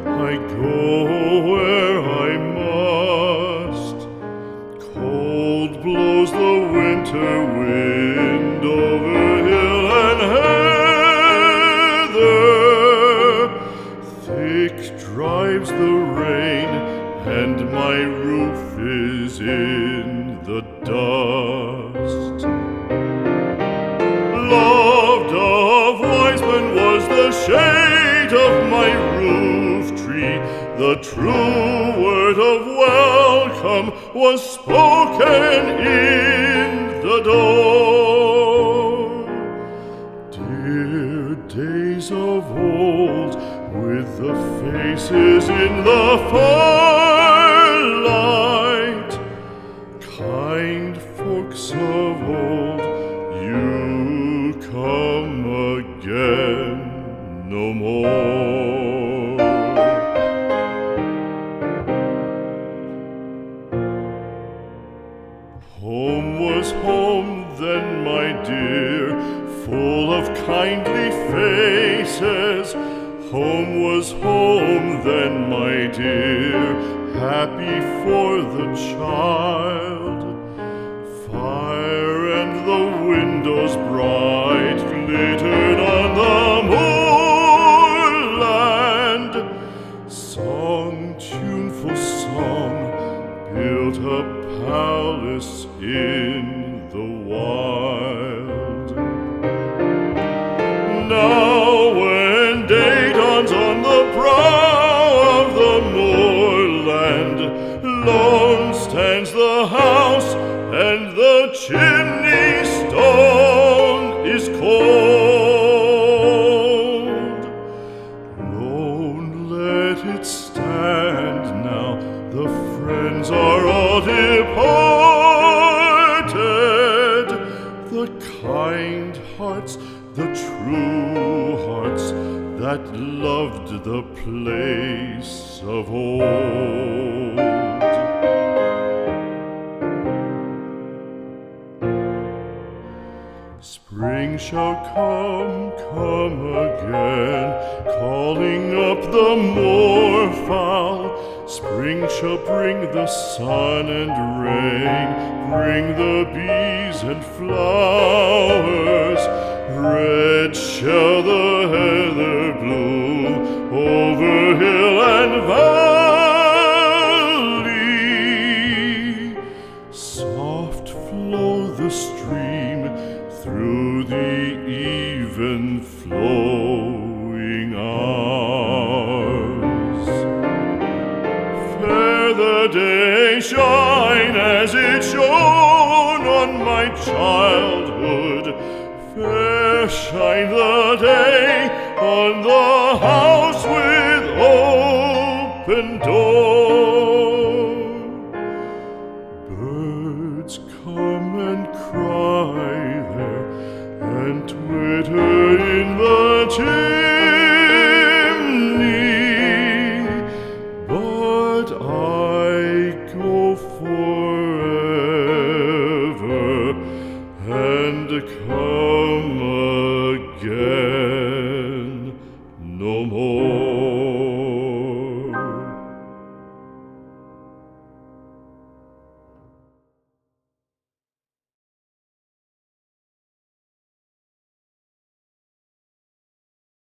I go where I must. Cold blows the winter wind over hill and heather. Thick drives the rain, and my roof is in the dust. Loved of wise men was the shade of my roof tree. The true word of welcome was spoken in the door. Dear days of old, with the faces in the firelight, kind folks of old, you come again no more. Home was home then, my dear, full of kindly faces. Home was home then, my dear, happy for the child. Fire and the windows bright glittered on the moorland. Song, tuneful song, built a palace in the wild. Now when day dawns on the brow of the moorland, lone stands the house, and the chimney stone is cold. Lone, let it stand now, the friends are all departed. The kind hearts, the true hearts, that loved the place of old. Spring shall come again, calling up the moorfowl. Spring shall bring the sun and rain, bring the bees and flowers. Red shall the heather bloom over hill and valley. Soft flow the stream through the even flowing hours. Fair the day shine as it shone on my childhood. Fair shine the day on the house